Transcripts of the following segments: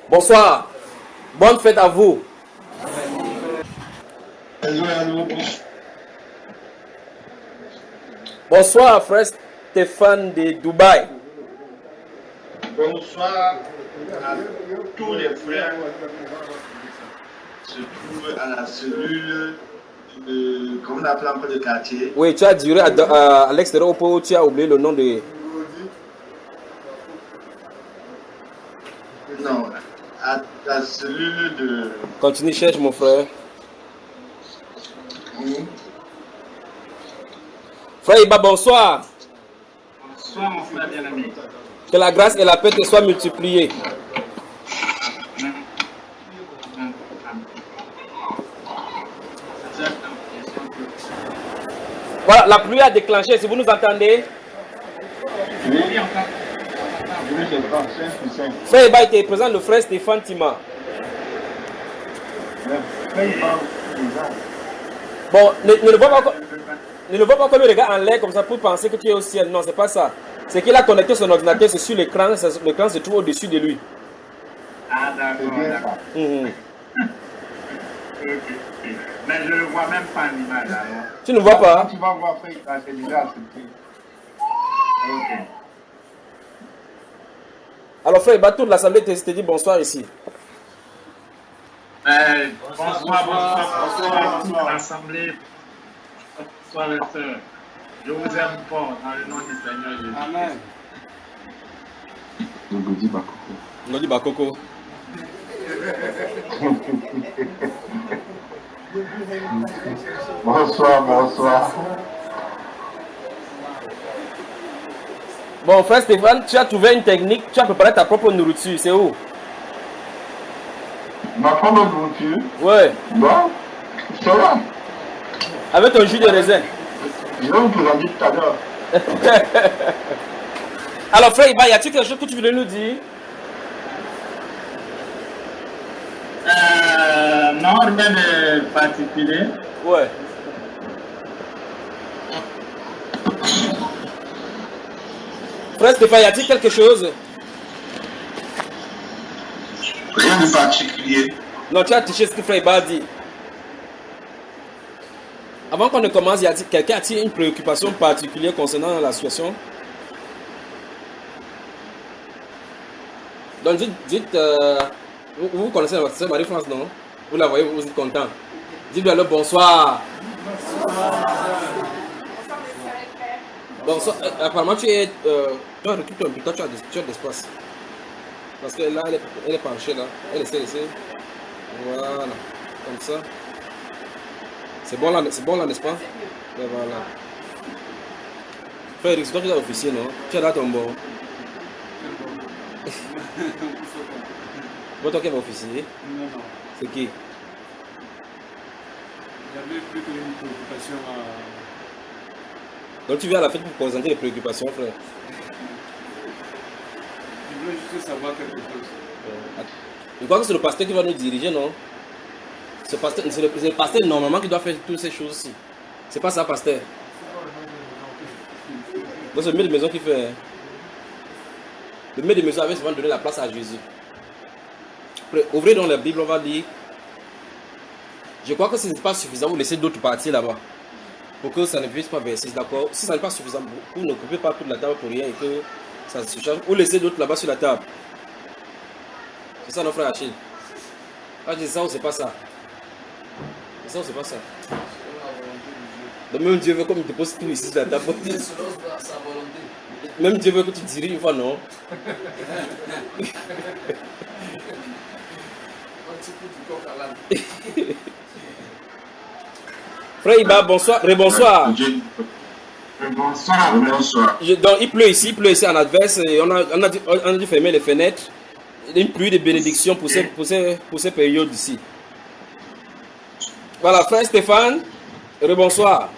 Bonsoir. Bonne fête à vous. Bonsoir, frère Stéphane de Dubaï. Bonsoir à tous les frères qui se trouvent à la cellule de, comment on appelle encore le quartier. Oui, tu as dit à l'extérieur où tu as oublié le nom de... Non, à la cellule de... Continue, cherche mon frère. Frère Iba, bonsoir. Bonsoir mon frère bien-aimé. Que la grâce et la paix te soient multipliées. Voilà, la pluie a déclenché, si vous nous entendez. Frère Iba était présent, le frère Stéphane Tima. Bon, ne le vois pas comme il regarde en l'air comme ça pour penser que tu es au ciel. Non, c'est pas ça. C'est qu'il a connecté son ordinateur, c'est sur l'écran, l'écran se trouve au-dessus de lui. Ah d'accord, d'accord. Mais je ne le vois même pas en image alors. Tu ne vois pas? Tu vas voir frère, c'est déjà accepté. Ok. Alors frère Iba, toute l'assemblée te dit bonsoir ici. Bonsoir, l'assemblée. Bonsoir les sœurs. Je vous aime fort dans le nom du Seigneur Jésus. Amen. Ngodi Bakoko. Bonsoir, bonsoir. Bon frère Stéphane, tu as trouvé une technique, tu as préparé ta propre nourriture, c'est où? Ma propre nourriture? Ouais. Bon, ça va. Avec ton jus de raisin. Je vais vous présenter tout à l'heure. Alors frère Iba, y a-t-il quelque chose que tu voulais nous dire? Non, rien de particulier. Ouais. Frère Stéphane, y a-t-il quelque chose? Rien de particulier. Non, tu as touché ce que frère Iba a dit. Avant qu'on ne commence, quelqu'un a-t-il une préoccupation particulière concernant la situation? Donc dites vous connaissez votre sœur Marie-France, non? Vous la voyez, vous êtes content. Dites-lui alors bonsoir. Bonsoir. Apparemment tu es... tu recule un peu, toi tu as de l'espace. Parce que là, elle est penchée là. Elle essaie. Voilà. Comme ça. C'est bon là, n'est-ce pas? Et voilà. Frère Eric, c'est toi qui es officier, non? Tu es là ton bon. Bon, toi qui es officier? Non. C'est qui? J'avais plus qu'une préoccupation à... Donc tu viens à la fête pour présenter les préoccupations, frère? Je voulais juste savoir quelque chose. Je crois que c'est le pasteur qui va nous diriger, non? C'est le pasteur normalement qui doit faire toutes ces choses-ci. C'est pas ça, pasteur. Donc c'est le maître de maison qui fait. Hein? Le maître de maison avait souvent donné la place à Jésus. Après, ouvrez donc la Bible, on va lire. Je crois que ce n'est pas suffisant, vous laissez d'autres parties là-bas. Pour que ça ne puisse pas verser, d'accord? Si ça n'est pas suffisant, vous n'occupez pas toute la table pour rien et que ça se change, ou laissez d'autres là-bas sur la table. C'est ça, notre frère Achille. Ah, je dis ça ou c'est pas ça? C'est ça ou c'est pas ça? Donc même Dieu veut comme il te pose tout ici sur la table. Même Dieu veut que tu diriges une fois, non? Frère Iba, bonsoir, rebonsoir. Bonsoir. Donc il pleut ici en adverse. Et on a dû fermer les fenêtres. Une pluie de bénédiction pour ces périodes ici. Voilà, frère Stéphane, rebonsoir.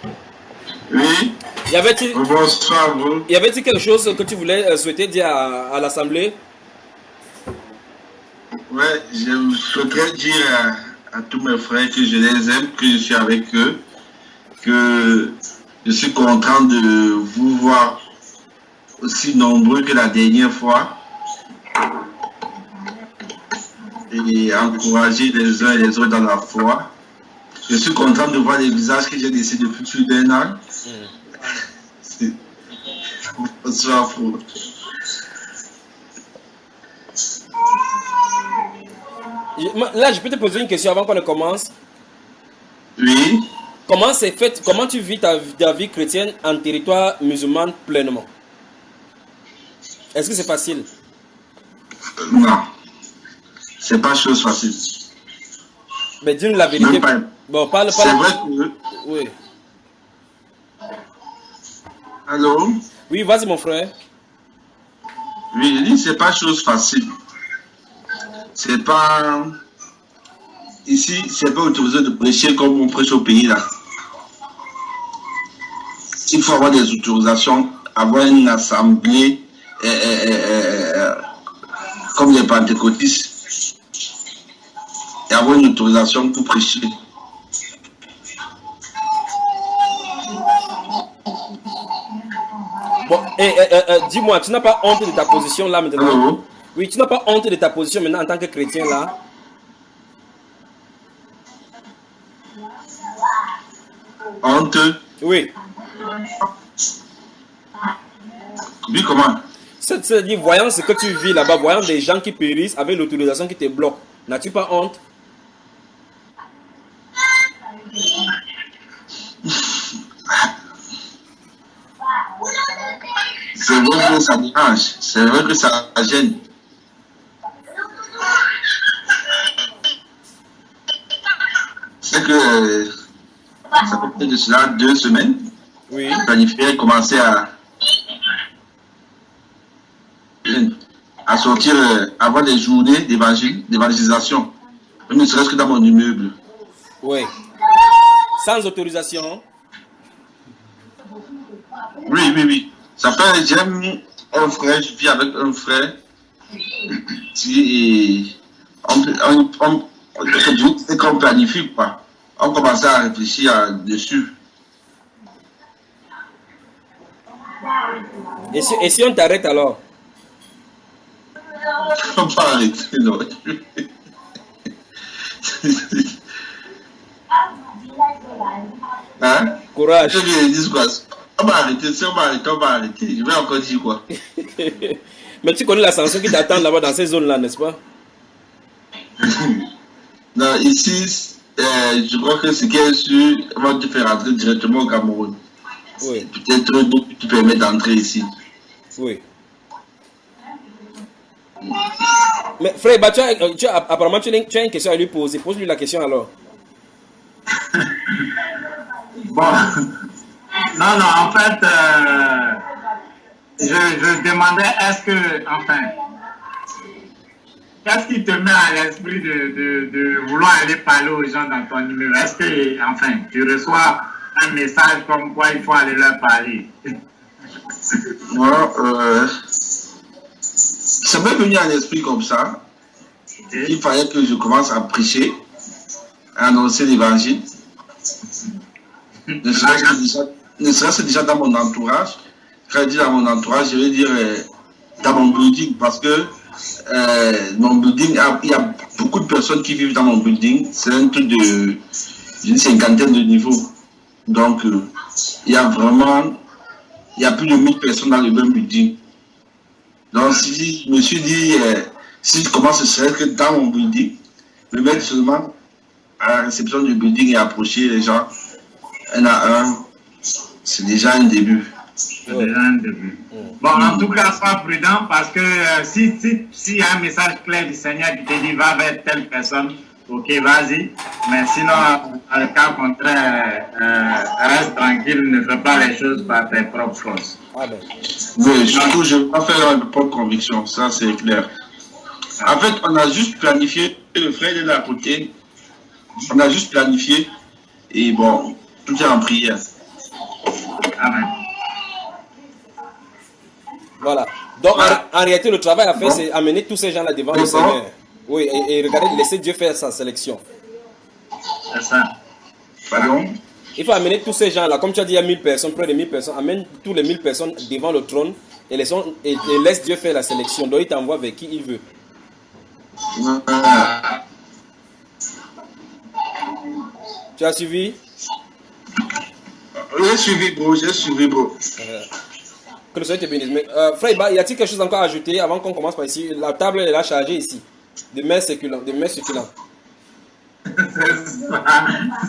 Oui. Bonsoir vous. Y avait-il quelque chose que tu voulais souhaiter dire à l'assemblée? Ouais, je souhaiterais dire à tous mes frères que je les aime, que je suis avec eux, que je suis content de vous voir aussi nombreux que la dernière fois. et encourager les uns et les autres dans la foi. Je suis content de voir les visages que j'ai laissés depuis plus d'un an. Bonsoir, frère. Là, je peux te poser une question avant qu'on ne commence. Oui. Comment c'est fait, comment tu vis ta vie chrétienne en territoire musulman pleinement? Est-ce que c'est facile? Non. C'est pas chose facile. Mais dis-nous la vérité. Même pas. Bon, parle. C'est vrai que... Oui. Allô? Oui, vas-y mon frère. Oui, je dis c'est pas chose facile. C'est pas... Ici, c'est pas autorisé de prêcher comme on prêche au pays là. Il faut avoir des autorisations, avoir une assemblée comme les pentecôtistes et avoir une autorisation pour prêcher. Bon, dis-moi, tu n'as pas honte de ta position là maintenant? Allô? Oui, tu n'as pas honte de ta position maintenant en tant que chrétien là? Honte? Oui. Oui, comment? C'est-à-dire, voyant ce que tu vis là-bas, voyant des gens qui périssent avec l'autorisation qui te bloque, n'as-tu pas honte? C'est vrai que ça dérange, c'est vrai que ça gêne. C'est que ça fait peut-être de cela 2 semaines. Oui. Je planifiais commencer à sortir, avoir des journées d'évangélisation, ne serait-ce que dans mon immeuble. Oui. Sans autorisation? Oui, oui, oui. Ça fait, j'aime un frère, je vis avec un frère. Et on planifie, quoi. On commençait à réfléchir dessus. Et si on t'arrête alors? On va arrêter, non. Hein? Courage. Je lui dis quoi? On va arrêter, si on va arrêter, on va arrêter. Je vais encore dire quoi? Mais tu connais la sanction qui t'attend là-bas dans ces zones-là, n'est-ce pas? Non, ici, je crois que ce qui est sûr, on va te faire rentrer directement au Cameroun. Oui. Peut-être que tu permets d'entrer ici. Oui. Mais frère, bah, apparemment tu as une question à lui poser. Pose-lui la question alors. Bon, non, en fait, je demandais, est-ce que, enfin, qu'est-ce qui te met à l'esprit de vouloir aller parler aux gens dans ton numéro? Est-ce que, enfin, tu reçois un message comme quoi il faut aller leur parler? Moi, ça m'est venu à l'esprit comme ça. Il fallait que je commence à prêcher, à annoncer l'évangile. Ne serait-ce que déjà dans mon entourage. Quand je dis dans mon entourage, je veux dire dans mon building, parce que mon building, il y a beaucoup de personnes qui vivent dans mon building. C'est un truc d'une 50aine de niveaux. Donc, il y a plus de 1000 personnes dans le même building. Donc, si je me suis dit, si je commence, ce serait que dans mon building, me mettre seulement à la réception du building et approcher les gens un à un, c'est déjà un début. C'est déjà un début. Bon, en tout cas, sois prudent parce que s'il y a un message clair du Seigneur qui te dit va vers telle personne, ok, vas-y. Mais sinon, dans le cas contraire, reste tranquille, ne fais pas les choses par tes propres forces. Ah ben. Mais surtout, je ne vais pas faire de propre conviction, ça c'est clair. En fait, on a juste planifié, le frère est là à côté, on a juste planifié et bon, tout est en prière. Amen. Voilà. Donc, Voilà. en réalité, le travail à faire, Bon. c'est amener tous ces gens-là devant le Bon. Seigneur. Oui, et regardez, laisser Dieu faire sa sélection. C'est ça. Pardon? Il faut amener tous ces gens-là, comme tu as dit, il y a 1000 personnes, près de 1000 personnes, amène tous les 1000 personnes devant le trône et laisse Dieu faire la sélection. Donc, il t'envoie vers qui il veut. Tu as suivi? J'ai suivi, bro. Que le Seigneur te bénisse. Mais, frère, y a-t-il quelque chose encore à ajouter avant qu'on commence par ici? La table est là chargée ici. De mets succulents.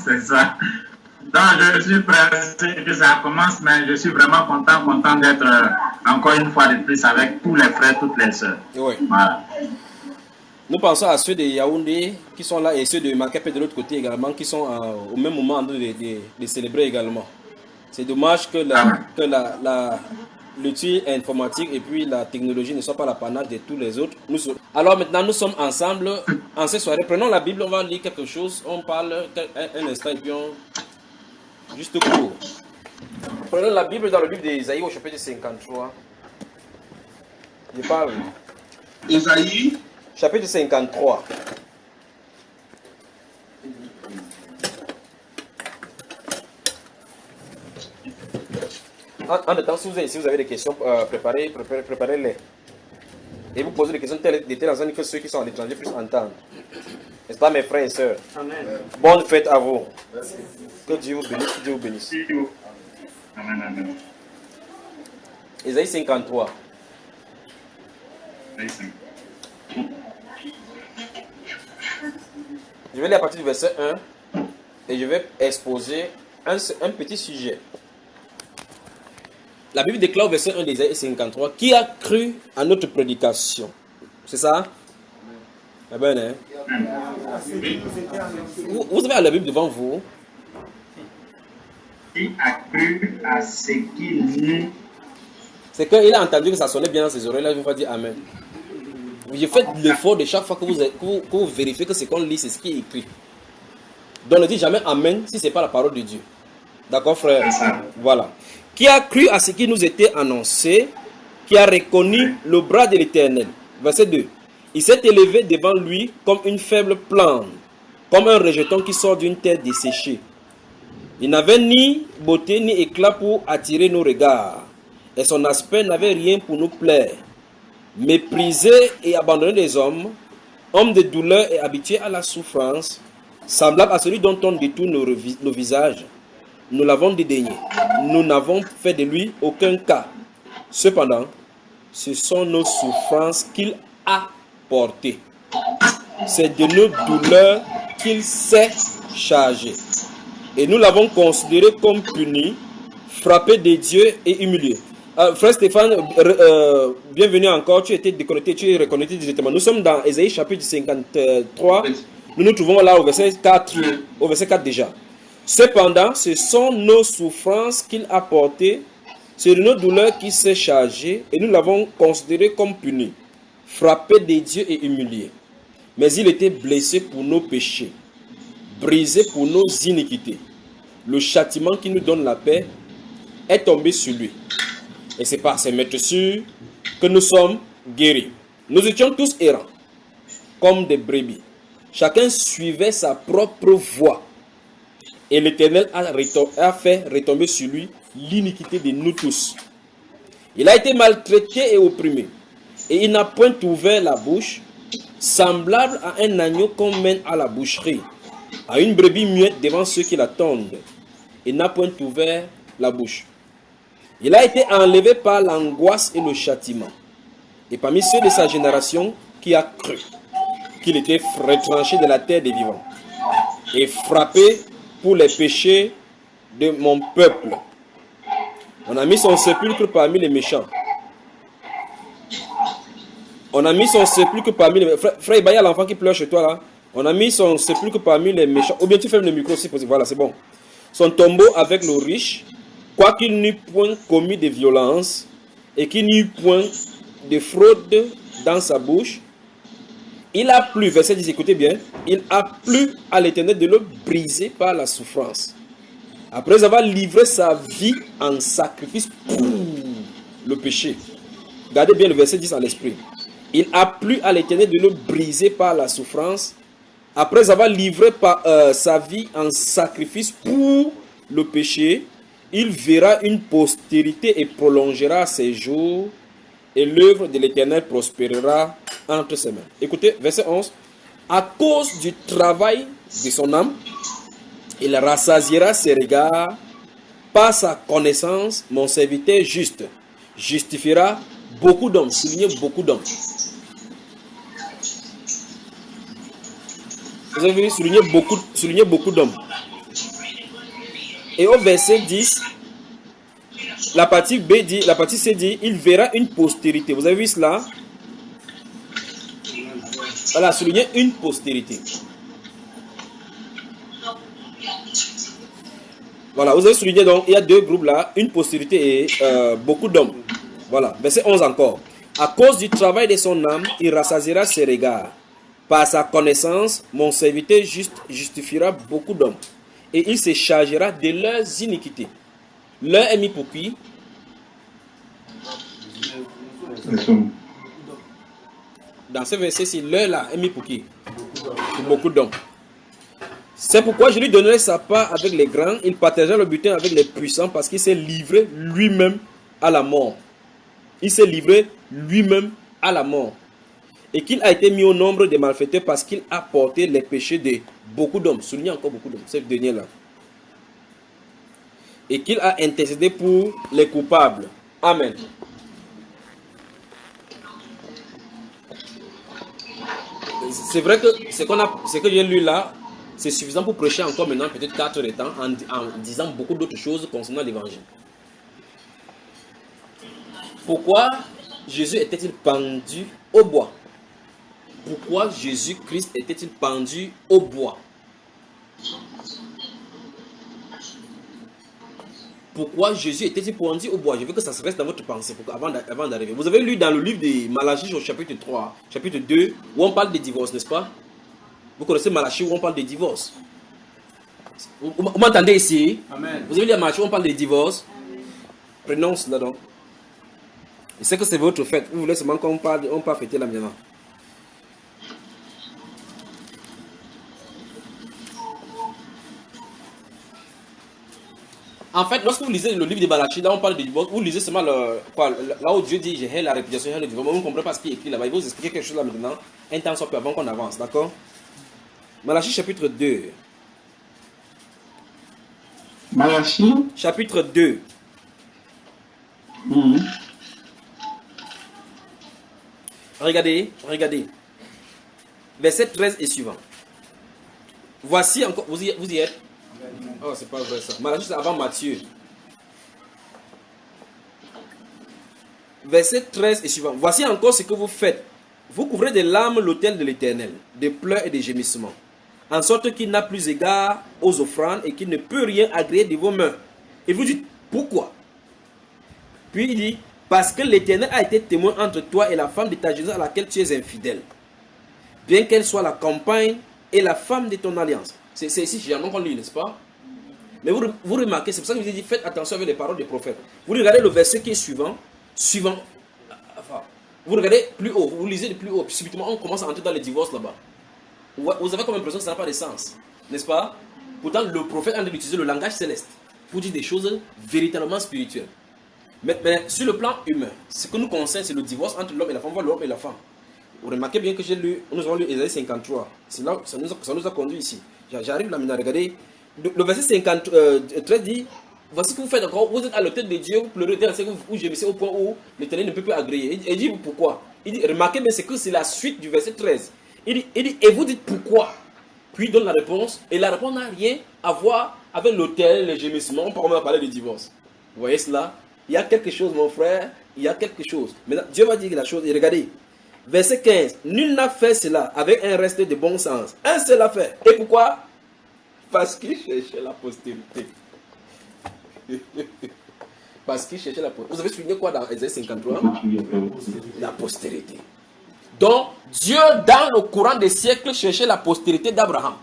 C'est ça. Donc, je suis pressé que ça commence, mais je suis vraiment content d'être encore une fois de plus avec tous les frères, toutes les sœurs. Oui. Voilà. Nous pensons à ceux de Yaoundé qui sont là et ceux de Makepe de l'autre côté également, qui sont au même moment en train de célébrer également. C'est dommage que l'outil informatique et puis la technologie ne soient pas l'apanage de tous les autres. Alors maintenant, nous sommes ensemble en cette soirée. Prenons la Bible, on va lire quelque chose. On parle un instant et puis on... Juste court. Prenons la Bible dans le livre d'Ésaïe au chapitre 53. Je parle. Ésaïe Chapitre 53. En temps, si vous avez des questions, préparez-les. Et vous posez des questions de telle façon que ceux qui sont à l'étranger puissent entendre. N'est-ce pas, mes frères et sœurs? Amen. Bonne fête à vous. Merci. Que Dieu vous bénisse. Que Dieu vous bénisse. Amen, amen. Ésaïe 53. Je vais lire à partir du verset 1 et je vais exposer un petit sujet. La Bible déclare au verset 1 d'Ésaïe 53 qui a cru à notre prédication. C'est ça? Eh bien, hein? Vous avez la Bible devant vous. Qui a cru à ce qu'il nous... C'est qu'il a entendu que ça sonnait bien dans ses oreilles. Là, il va dire Amen. Vous faites l'effort de chaque fois que vous vérifiez que ce qu'on lit, c'est ce qui est écrit. Donc ne dites jamais Amen si ce n'est pas la parole de Dieu. D'accord, frère? Voilà. Qui a cru à ce qui nous était annoncé, qui a reconnu le bras de l'Éternel. Verset 2. Il s'est élevé devant lui comme une faible plante, comme un rejeton qui sort d'une terre desséchée. Il n'avait ni beauté ni éclat pour attirer nos regards, et son aspect n'avait rien pour nous plaire. Méprisé et abandonné des hommes, homme de douleur et habitué à la souffrance, semblable à celui dont on détourne nos visages, nous l'avons dédaigné. Nous n'avons fait de lui aucun cas. Cependant, ce sont nos souffrances qu'il a portées. C'est de nos douleurs qu'il s'est chargé. Et nous l'avons considéré comme puni, frappé de Dieu et humilié. Frère Stéphane, bienvenue encore. Tu étais déconnecté, tu es reconnecté directement. Nous sommes dans Ésaïe chapitre 53. Nous nous trouvons là au verset 4, au verset 4 déjà. Cependant, ce sont nos souffrances qu'il a portées, c'est de nos douleurs qu'il s'est chargé, et nous l'avons considéré comme puni, frappé de Dieu et humilié. Mais il était blessé pour nos péchés, brisé pour nos iniquités. Le châtiment qui nous donne la paix est tombé sur lui. Et c'est par ses meurtrissures que nous sommes guéris. Nous étions tous errants, comme des brebis. Chacun suivait sa propre voie. Et l'Éternel a fait retomber sur lui l'iniquité de nous tous. Il a été maltraité et opprimé. Et il n'a point ouvert la bouche, semblable à un agneau qu'on mène à la boucherie, à une brebis muette devant ceux qui l'attendent. Il n'a point ouvert la bouche. Il a été enlevé par l'angoisse et le châtiment. Et parmi ceux de sa génération qui a cru qu'il était retranché de la terre des vivants et frappé pour les péchés de mon peuple. On a mis son sépulcre parmi les méchants. On a mis son sépulcre parmi les... Frère, il y a l'enfant qui pleure chez toi là. On a mis son sépulcre parmi les méchants. Ou bien tu fermes le micro si possible. Voilà, c'est bon. Son tombeau avec le riche, quoiqu'il n'eût point commis de violence et qu'il n'y eût point de fraude dans sa bouche, il a plu, verset 10, écoutez bien, il a plu à l'Éternel de le briser par la souffrance. Après avoir livré sa vie en sacrifice pour le péché. Gardez bien le verset 10 à l'esprit. Il a plu à l'Éternel de le briser par la souffrance. Après avoir livré sa vie en sacrifice pour le péché, il verra une postérité et prolongera ses jours, et l'œuvre de l'Éternel prospérera entre ses mains. Écoutez, verset 11. À cause du travail de son âme, Il rassasiera ses regards. Par sa connaissance, mon serviteur juste justifiera beaucoup d'hommes. Soulignez beaucoup d'hommes. Vous avez vu, souligner beaucoup d'hommes. Et au verset 10, la partie B dit, la partie C dit, il verra une postérité. Vous avez vu cela? Voilà, souligner une postérité. Voilà, vous avez souligné donc, il y a deux groupes là, une postérité et beaucoup d'hommes. Voilà, verset 11 encore. À cause du travail de son âme, il rassasiera ses regards. Par sa connaissance, mon serviteur juste justifiera beaucoup d'hommes. Et il se chargera de leurs iniquités. L'heure est mis pour qui? Dans ce verset-ci, l'heure là est mis pour qui? Pour beaucoup d'hommes. C'est pourquoi je lui donnerai sa part avec les grands, il partagera le butin avec les puissants parce qu'il s'est livré lui-même à la mort. Il s'est livré lui-même à la mort. Et qu'il a été mis au nombre des malfaiteurs parce qu'il a porté les péchés de beaucoup d'hommes. Soulignez encore beaucoup d'hommes, c'est le dernier là. Et qu'il a intercédé pour les coupables. Amen. C'est vrai que ce que j'ai lu là, c'est suffisant pour prêcher encore maintenant peut-être 4 heures de temps en disant beaucoup d'autres choses concernant l'évangile. Pourquoi Jésus était-il pendu au bois? Pourquoi Jésus-Christ était-il pendu au bois? Pourquoi Jésus était-il pendu au bois? Je veux que ça se reste dans votre pensée avant d'arriver. Vous avez lu dans le livre de Malachie au chapitre 3, chapitre 2, où on parle des divorces, n'est-ce pas? Vous connaissez Malachie où on parle des divorces. Vous m'entendez ici? Amen. Vous avez lu Malachie où on parle des divorces? Prenons cela donc. Je sais que c'est votre fête. Vous voulez seulement qu'on parle, on peut fêter là maintenant. En fait, lorsque vous lisez le livre de Malachie, là on parle de divorce, vous lisez seulement là où Dieu dit j'ai la réputation, j'ai le divorce. Vous ne comprenez pas ce qui est écrit là-bas. Il va vous expliquer quelque chose là maintenant, un temps soit peu avant qu'on avance, d'accord? Malachie chapitre 2. Malachie chapitre 2. Regardez. Verset 13 et suivant. Voici encore, vous y êtes? Oh, c'est pas vrai ça. Malachie, c'est avant Matthieu. Verset 13 et suivant. Voici encore ce que vous faites. Vous couvrez de larmes l'autel de l'Éternel, de pleurs et de gémissements, en sorte qu'il n'a plus égard aux offrandes et qu'il ne peut rien agréer de vos mains. Et vous dites, pourquoi? Puis il dit, parce que l'Éternel a été témoin entre toi et la femme de ta jeunesse à laquelle tu es infidèle, bien qu'elle soit la compagne et la femme de ton alliance. C'est ici généralement qu'on lit, n'est-ce pas? Mais vous remarquez, c'est pour ça que je vous ai dit, faites attention avec les paroles des prophètes. Vous regardez le verset qui est suivant, enfin, vous regardez plus haut, vous lisez de plus haut, puis subitement on commence à entrer dans les divorces là-bas. Vous avez comme l'impression que ça n'a pas de sens, n'est-ce pas? Pourtant, le prophète a utilisé le langage céleste pour dire des choses véritablement spirituelles. Mais sur le plan humain, ce que nous concerne, c'est le divorce entre l'homme et la femme, l'homme et la femme. Vous remarquez bien que nous avons lu Ésaïe 53. C'est là, ça nous a conduit ici. J'arrive là maintenant, regardez. Le verset 53 dit, voici ce que vous faites encore, vous êtes à l'autel de Dieu, vous pleurez, vous gémissez au point où l'Éternel ne peut plus agréer. Il dit pourquoi? Il dit, remarquez bien, c'est que c'est la suite du verset 13. Il dit, et vous dites pourquoi? Puis il donne la réponse, et la réponse n'a rien à voir avec l'autel, les gémissements, on va parler de divorce. Vous voyez cela? Il y a quelque chose, mon frère, il y a quelque chose. Maintenant, Dieu va dire la chose, et regardez, verset 15, nul n'a fait cela avec un reste de bon sens. Un seul a fait. Et pourquoi? Parce qu'il cherchait la postérité. Parce qu'il cherchait la postérité. Vous avez souligné quoi dans Ésaïe 53? La postérité. Donc, Dieu, dans le courant des siècles, cherchait la postérité d'Abraham.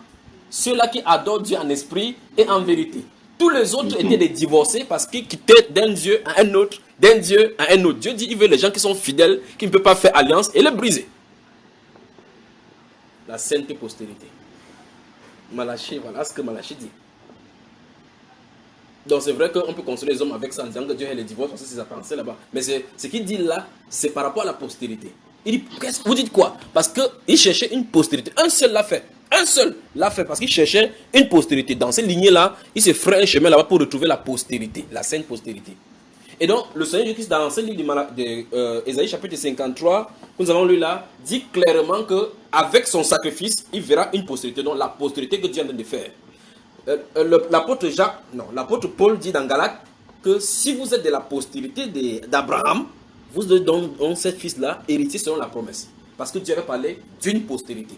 Ceux-là qui adorent Dieu en esprit et en vérité. Tous les autres étaient des divorcés parce qu'ils quittaient d'un Dieu à un autre, d'un Dieu à un autre. Dieu dit qu'il veut les gens qui sont fidèles, qui ne peuvent pas faire alliance et les briser. La sainte postérité. Malachie, voilà ce que Malachie dit. Donc c'est vrai qu'on peut consoler les hommes avec ça en disant que Dieu est les divorces, parce que c'est sa pensée là-bas. Mais ce qu'il dit là, c'est par rapport à la postérité. Il dit, vous dites quoi? Parce qu'il cherchait une postérité. Un seul l'a fait. un seul l'a fait parce qu'il cherchait une postérité. Dans cette lignée-là, il se ferait un chemin là-bas pour retrouver la postérité, la sainte postérité. Et donc, le Seigneur Jésus-Christ, dans ce livre d'Ésaïe chapitre 53, que nous avons lu là, dit clairement qu'avec son sacrifice, il verra une postérité, donc la postérité que Dieu est en train de faire. L'apôtre Paul dit dans Galates que si vous êtes de la postérité d'Abraham, vous êtes donc ce fils-là héritier selon la promesse. Parce que Dieu avait parlé d'une postérité.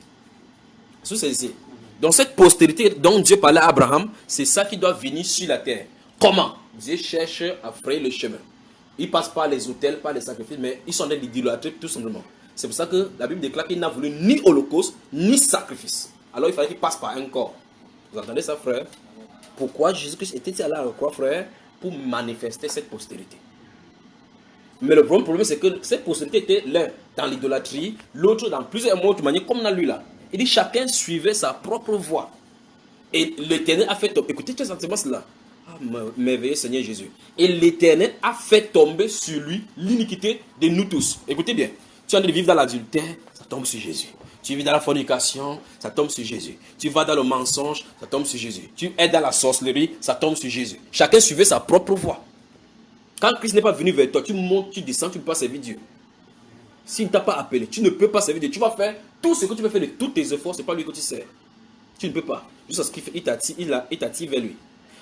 Donc cette postérité dont Dieu parlait à Abraham, c'est ça qui doit venir sur la terre. Comment? Dieu cherche à frayer le chemin. Il passe par les autels, par les sacrifices, mais ils sont en train d'idolâtrer tout simplement. C'est pour ça que la Bible déclare qu'il n'a voulu ni holocauste, ni sacrifice. Alors il fallait qu'il passe par un corps. Vous entendez ça, frère? Pourquoi Jésus-Christ était allé à la croix, frère? Pour manifester cette postérité. Mais le problème, c'est que cette postérité était l'un dans l'idolâtrie, l'autre dans plusieurs autres manières, comme dans lui là. Il dit chacun suivait sa propre voie. Et l'Éternel a fait tomber. Écoutez très sentiment cela. Ah, merveilleux Seigneur Jésus. Et l'Éternel a fait tomber sur lui l'iniquité de nous tous. Écoutez bien. Tu es en train de vivre dans l'adultère, ça tombe sur Jésus. Tu vis dans la fornication, ça tombe sur Jésus. Tu vas dans le mensonge, ça tombe sur Jésus. Tu es dans la sorcellerie, ça tombe sur Jésus. Chacun suivait sa propre voie. Quand Christ n'est pas venu vers toi, tu montes, tu descends, tu ne peux pas servir Dieu. S'il ne t'a pas appelé, tu ne peux pas servir Dieu. Tu vas faire tout ce que tu peux faire de tous tes efforts, ce n'est pas lui que tu sers. Tu ne peux pas. Jusqu'à ce qu'il t'attire vers lui.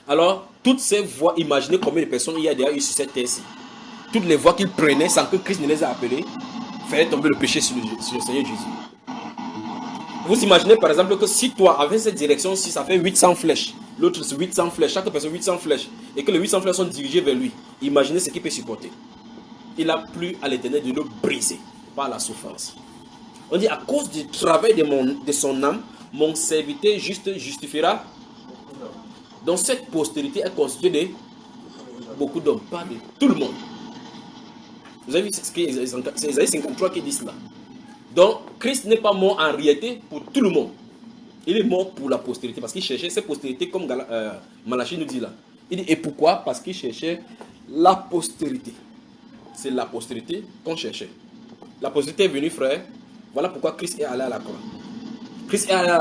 Alors, toutes ces voies, imaginez combien de personnes il y a derrière sur cette terre-ci. Toutes les voies qu'il prenait sans que Christ ne les ait appelées, fallait tomber le péché sur le Seigneur Jésus. Vous imaginez par exemple que si toi, avec cette direction-ci, ça fait 800 flèches, l'autre c'est 800 flèches, chaque personne 800 flèches, et que les 800 flèches sont dirigées vers lui, imaginez ce qu'il peut supporter. Il a plu à l'Éternel de le briser par la souffrance. On dit, à cause du travail de son âme, mon serviteur juste justifiera. Donc cette postérité est constituée de beaucoup d'hommes, pas de tout le monde. Vous avez vu, c'est Ésaïe 53 qui dit cela. Donc Christ n'est pas mort en réalité pour tout le monde. Il est mort pour la postérité, parce qu'il cherchait cette postérité comme Malachie nous dit là. Il dit, et pourquoi? Parce qu'il cherchait la postérité. C'est la postérité qu'on cherchait. La postérité est venue, frère. Voilà pourquoi Christ est allé à la croix. Christ est allé à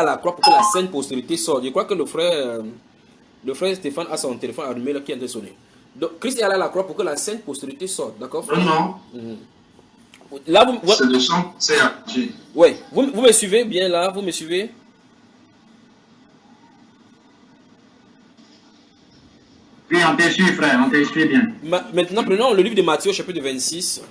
la croix pour que la sainte postérité sorte. Je crois que le frère Stéphane a son téléphone allumé là, qui a sonné. Donc Christ est allé à la croix pour que la sainte postérité sorte. D'accord, frère? Non. Là, c'est le sang, c'est actif. Oui, vous me suivez bien là, vous me suivez? Oui, on te suit, frère, on te suit bien. Maintenant, prenons le livre de Matthieu, chapitre 26.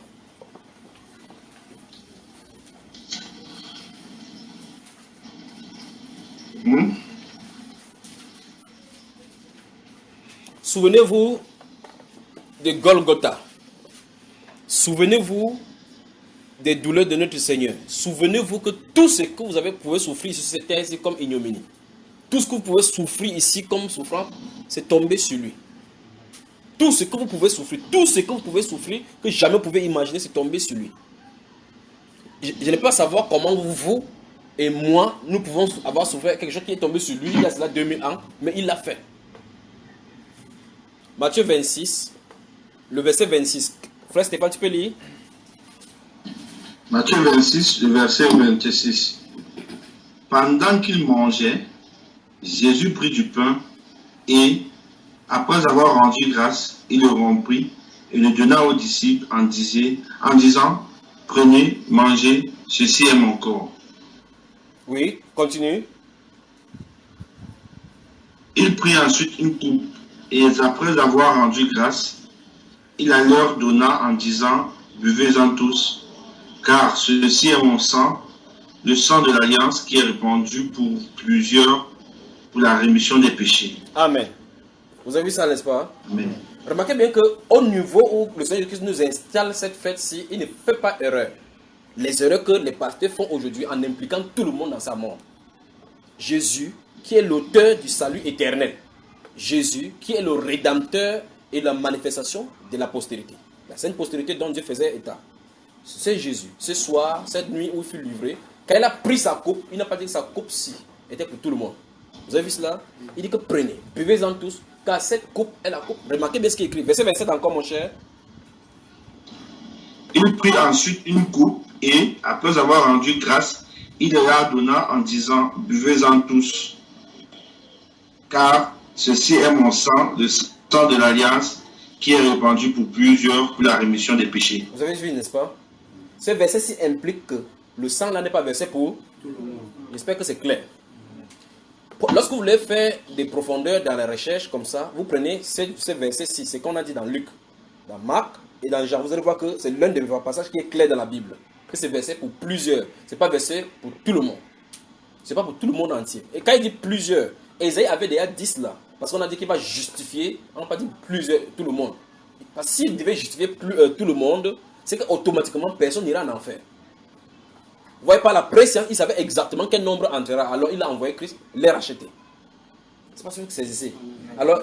Souvenez-vous de Golgotha. Souvenez-vous des douleurs de notre Seigneur. Souvenez-vous que tout ce que vous pouvez souffrir sur cette terre, c'est comme ignominie. Tout ce que vous pouvez souffrir ici comme souffrance, c'est tombé sur lui. Tout ce que vous pouvez souffrir, que jamais vous pouvez imaginer, c'est tombé sur lui. Je ne peux pas savoir comment vous et moi, nous pouvons avoir souffert quelque chose qui est tombé sur lui il y a cela 2000 ans, mais il l'a fait. Matthieu 26, le verset 26. Frère Stéphane, tu peux lire? Matthieu 26, le verset 26. Pendant qu'il mangeait, Jésus prit du pain et, après avoir rendu grâce, il le rompit et le donna aux disciples en disant, prenez, mangez, ceci est mon corps. Oui, continue. Il prit ensuite une coupe et après avoir rendu grâce, il la leur donna en disant, buvez-en tous, car ceci est mon sang, le sang de l'alliance qui est répandu pour plusieurs pour la rémission des péchés. Amen. Vous avez vu ça, n'est-ce pas? Amen. Remarquez bien qu'au niveau où le Seigneur Jésus nous installe cette fête-ci, il ne fait pas erreur. Les erreurs que les pasteurs font aujourd'hui en impliquant tout le monde dans sa mort. Jésus, qui est l'auteur du salut éternel. Jésus, qui est le rédempteur et la manifestation de la postérité. La sainte postérité dont Dieu faisait état. C'est Jésus. Ce soir, cette nuit où il fut livré, quand il a pris sa coupe, il n'a pas dit que sa coupe-ci était pour tout le monde. Vous avez vu cela? Il dit que prenez, buvez-en tous, car cette coupe est la coupe. Remarquez bien ce qu'il écrit. Verset 27 encore, mon cher. Il prit ensuite une coupe et, après avoir rendu grâce, il leur donna en disant, buvez-en tous, car ceci est mon sang, le sang de l'alliance, qui est répandu pour plusieurs pour la rémission des péchés. Vous avez vu, n'est-ce pas? Ce verset-ci implique que le sang là n'est pas versé pour tout le monde. J'espère que c'est clair. Lorsque vous voulez faire des profondeurs dans la recherche comme ça, vous prenez ce verset-ci, c'est qu'on a dit dans Luc, dans Marc et dans Jean. Vous allez voir que c'est l'un des passages qui est clair dans la Bible. Que c'est versé pour plusieurs. Ce n'est pas versé pour tout le monde. Ce n'est pas pour tout le monde entier. Et quand il dit plusieurs, Ésaïe avait déjà 10 là. Parce qu'on a dit qu'il va justifier, on n'a pas dit plusieurs, tout le monde. Parce que s'il devait justifier tout le monde, c'est qu'automatiquement personne n'ira en enfer. Vous voyez, par la pression, il savait exactement quel nombre entrera. Alors il a envoyé Christ les racheter. C'est pas ce que c'est ici. Alors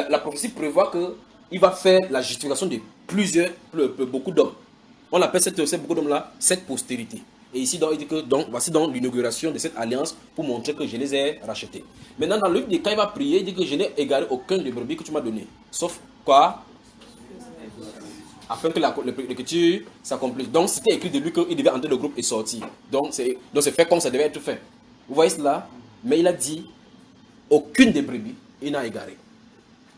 la prophétie prévoit qu'il va faire la justification de beaucoup d'hommes. On appelle ces beaucoup d'hommes-là cette postérité. Et ici, donc, il dit que voici donc l'inauguration de cette alliance pour montrer que je les ai rachetés. Maintenant, dans le livre, quand il va prier, il dit que je n'ai égaré aucun des brebis que tu m'as donné. Sauf quoi? Afin que l'écriture s'accomplisse. Donc, c'était écrit de lui qu'il devait entrer le groupe et sortir. Donc, c'est fait comme ça devait être fait. Vous voyez cela? Mais il a dit, aucune des brebis, il n'a égaré.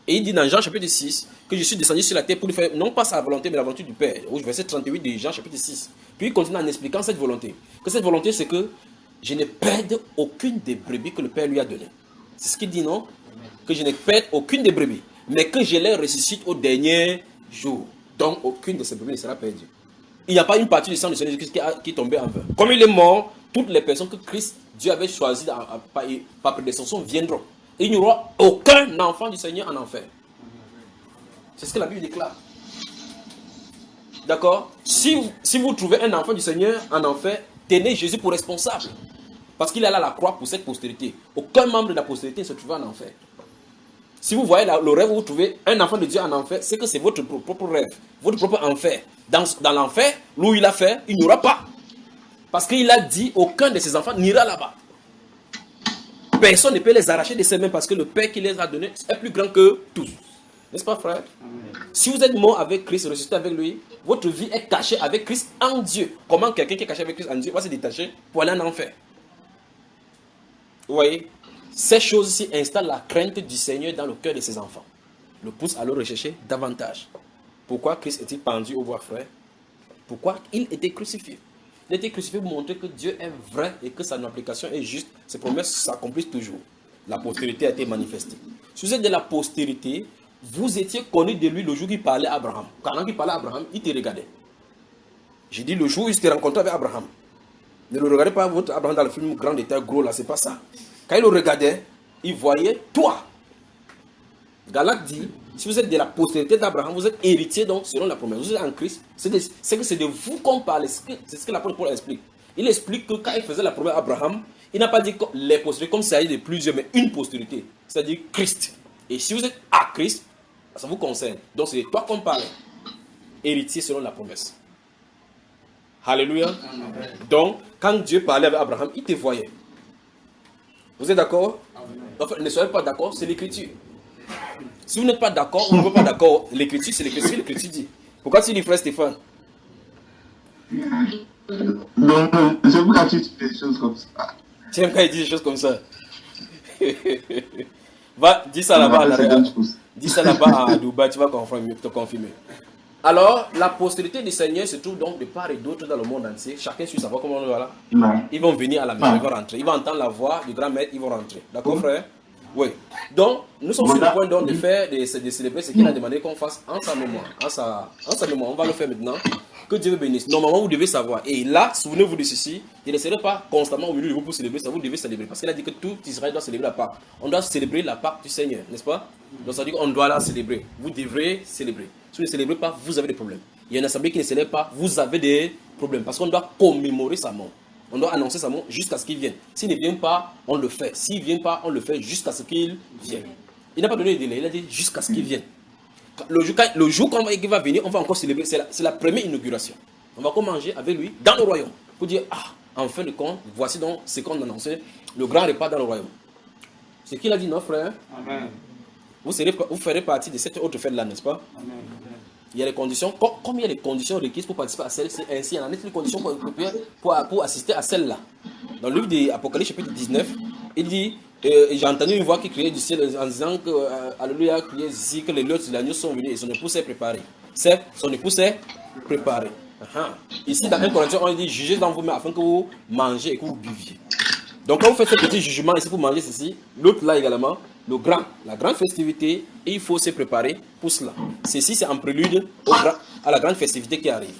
Et il dit dans Jean chapitre 6 que je suis descendu sur la terre pour lui faire, non pas sa volonté, mais la volonté du Père. Verset 38 de Jean chapitre 6. Puis il continue en expliquant cette volonté. Que cette volonté, c'est que je ne perde aucune des brebis que le Père lui a données. C'est ce qu'il dit, non? Que je ne perde aucune des brebis, mais que je les ressuscite au dernier jour. Donc aucune de ces brebis ne sera perdue. Il n'y a pas une partie du sang du Seigneur Jésus-Christ qui est tombée en vain. Comme il est mort, toutes les personnes que Christ, Dieu avait choisies par prédestination viendront. Il n'y aura aucun enfant du Seigneur en enfer. C'est ce que la Bible déclare. D'accord? Si vous trouvez un enfant du Seigneur en enfer, tenez Jésus pour responsable. Parce qu'il est là à la croix pour cette postérité. Aucun membre de la postérité ne se trouve en enfer. Si vous voyez le rêve où vous trouvez un enfant de Dieu en enfer, c'est que c'est votre propre rêve, votre propre enfer. Dans l'enfer, où il a fait, il n'y aura pas. Parce qu'il a dit, aucun de ses enfants n'ira là-bas. Personne ne peut les arracher de ses mains parce que le Père qui les a donnés est plus grand que tous. N'est-ce pas, frère? Si vous êtes mort avec Christ, ressuscité avec lui, votre vie est cachée avec Christ en Dieu. Comment quelqu'un qui est caché avec Christ en Dieu va se détacher pour aller en enfer? Vous voyez? Ces choses-ci installent la crainte du Seigneur dans le cœur de ses enfants. Le poussent à le rechercher davantage. Pourquoi Christ est-il pendu au bois, frère? Pourquoi il était crucifié? Il a été crucifié pour montrer que Dieu est vrai et que sa application est juste. Ses promesses s'accomplissent toujours. La postérité a été manifestée. Si vous êtes de la postérité, vous étiez connu de lui le jour qu'il parlait à Abraham. Quand il parlait à Abraham, il te regardait. J'ai dit le jour où il s'était rencontré avec Abraham. Ne le regardez pas votre Abraham dans le film grand détail gros là, c'est pas ça. Quand il le regardait, il voyait toi. Galate dit, si vous êtes de la postérité d'Abraham, vous êtes héritier donc selon la promesse. Vous êtes en Christ, c'est que c'est de vous qu'on parle. C'est ce que l'apôtre Paul explique. Il explique que quand il faisait la promesse à Abraham, il n'a pas dit les postérités comme ça, il y a de plusieurs, mais une postérité, c'est-à-dire Christ. Et si vous êtes à Christ, ça vous concerne. Donc c'est de toi qu'on parle. Héritier selon la promesse. Alléluia. Donc, quand Dieu parlait avec Abraham, il te voyait. Vous êtes d'accord? Enfin, ne soyez pas d'accord, c'est l'écriture. Si vous n'êtes pas d'accord, ou vous n'êtes pas d'accord, l'écriture, c'est l'écriture, l'écriture dit. Pourquoi tu dis, frère Stéphane? Donc, je vous dis des choses comme ça. Tu aimes quand il dit des choses comme ça? Va, dis ça là-bas. Dis ça là-bas à Dubaï, tu vas te confirmer. Alors, la postérité du Seigneur se trouve donc de part et d'autre dans le monde entier. Chacun suit sa voix, comment on va là? Non. Ils vont venir à la maison, ils vont rentrer. Ils vont entendre la voix du grand maître, ils vont rentrer. D'accord, frère? Oui. Donc, nous sommes sur le point donc de faire, de célébrer ce qu'il a demandé qu'on fasse en sa mémoire. En sa mémoire. On va le faire maintenant. Que Dieu vous bénisse. Normalement, vous devez savoir. Et là, souvenez-vous de ceci. Ne laissez pas constamment au milieu de vous pour célébrer ça. Vous devez célébrer. Parce qu'il a dit que tout Israël doit célébrer la Pâque. On doit célébrer la Pâque du Seigneur, n'est-ce pas? Donc, ça veut dire qu'on doit la célébrer. Vous devrez célébrer. Si vous ne célébrez pas, vous avez des problèmes. Il y a une assemblée qui ne célèbre pas, vous avez des problèmes. Parce qu'on doit commémorer sa mort. On doit annoncer sa mort jusqu'à ce qu'il vienne. S'il ne vient pas, on le fait. S'il ne vient pas, on le fait jusqu'à ce qu'il vienne. Il n'a pas donné de délai. Il a dit jusqu'à ce qu'il vienne. Le jour qu'il va venir, on va encore célébrer. C'est la première inauguration. On va encore manger avec lui dans le royaume. Pour dire, en fin de compte, voici donc ce qu'on annonçait, le grand repas dans le royaume. C'est qu'il a dit, non, frère. Amen. Vous ferez partie de cette autre fête-là, n'est-ce pas? Amen. Il y a les conditions, comme il y a les conditions requises pour participer à celle-ci, ainsi il y en a des conditions pour assister à celle-là. Dans le livre d'Apocalypse chapitre 19, il dit, j'ai entendu une voix qui criait du ciel en disant que, alléluia, criait ici que les lots de l'agneau sont venus et son épouse s'est préparée. Son épouse s'est préparée. Ici, dans 1 Corinthiens, on dit, jugez dans vous-même afin que vous mangez et que vous buviez. Donc, quand vous faites ce petit jugement ici pour manger ceci, l'autre là également, la grande festivité, et il faut se préparer pour cela. Ceci, c'est en prélude à la grande festivité qui arrive.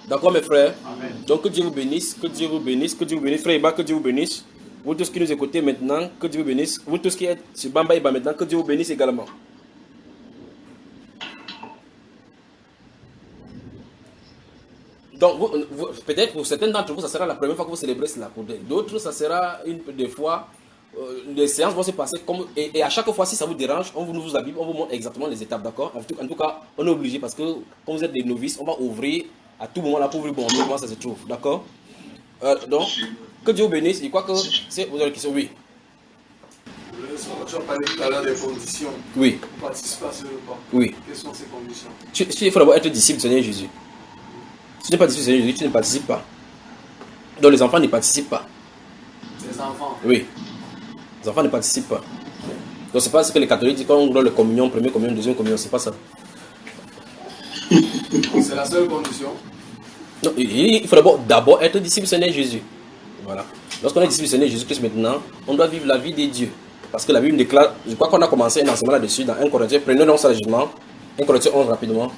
D'accord, mes frères? Amen. Donc, que Dieu vous bénisse, que Dieu vous bénisse, que Dieu vous bénisse. Frère Iba, que Dieu vous bénisse. Vous tous qui nous écoutez maintenant, que Dieu vous bénisse. Vous tous qui êtes sur Bamba Iba maintenant, que Dieu vous bénisse également. Donc, peut-être pour certains d'entre vous, ça sera la première fois que vous célébrez cela. Pour d'autres, ça sera des fois, les séances vont se passer comme. Et à chaque fois, si ça vous dérange, on vous ouvre la Bible, on vous montre exactement les étapes, d'accord? En tout cas, on est obligé parce que, quand vous êtes des novices, on va ouvrir à tout moment là pour vous montrer comment ça se trouve, d'accord? Donc, que Dieu vous bénisse. Je crois que c'est. Vous avez une question? Oui. Tu as parlé tout à l'heure des conditions Oui. pour participer à ce repas. Oui. Quelles sont ces conditions? Il faut d'abord être disciple du Seigneur Jésus. Si tu n'es pas disciple du Seigneur Jésus, tu ne participes pas. Donc les enfants ne participent pas. Les enfants? Oui. Les enfants ne participent pas. Donc c'est pas ce que les catholiques disent quand on donne la communion, première communion, deuxième communion, c'est pas ça. C'est la seule condition? Non, il faut d'abord être disciple du Seigneur Jésus. Voilà. Lorsqu'on est disciple du Seigneur Jésus-Christ maintenant, on doit vivre la vie des dieux. Parce que la Bible déclare, je crois qu'on a commencé un enseignement là-dessus dans 1 Corinthiens. Prenez donc ça légèrement. 1 Corinthiens 11 rapidement.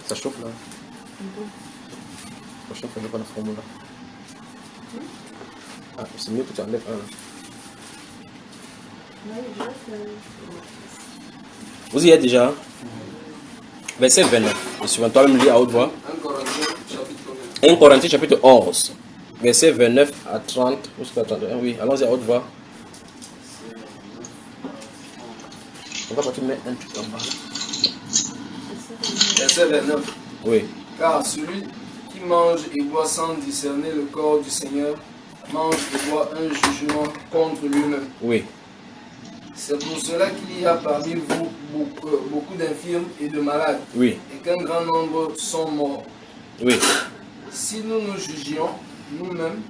Ça chauffe là. Ça chauffe, je n'ai pas la formule là. Ah, c'est mieux que tu enlèves un là. Vous y êtes déjà? Verset 29. Et suivant toi-même, lis à haute voix. 1 Corinthiens chapitre 11. Verset 29 à 30. Jusqu'à 31. Oui, allons-y à haute voix. On va partir mettre un truc en bas. Verset 29. Oui. Car celui qui mange et boit sans discerner le corps du Seigneur mange et boit un jugement contre lui-même. Oui. C'est pour cela qu'il y a parmi vous beaucoup d'infirmes et de malades, Oui. et qu'un grand nombre sont morts. Oui. Si nous nous jugions nous-mêmes,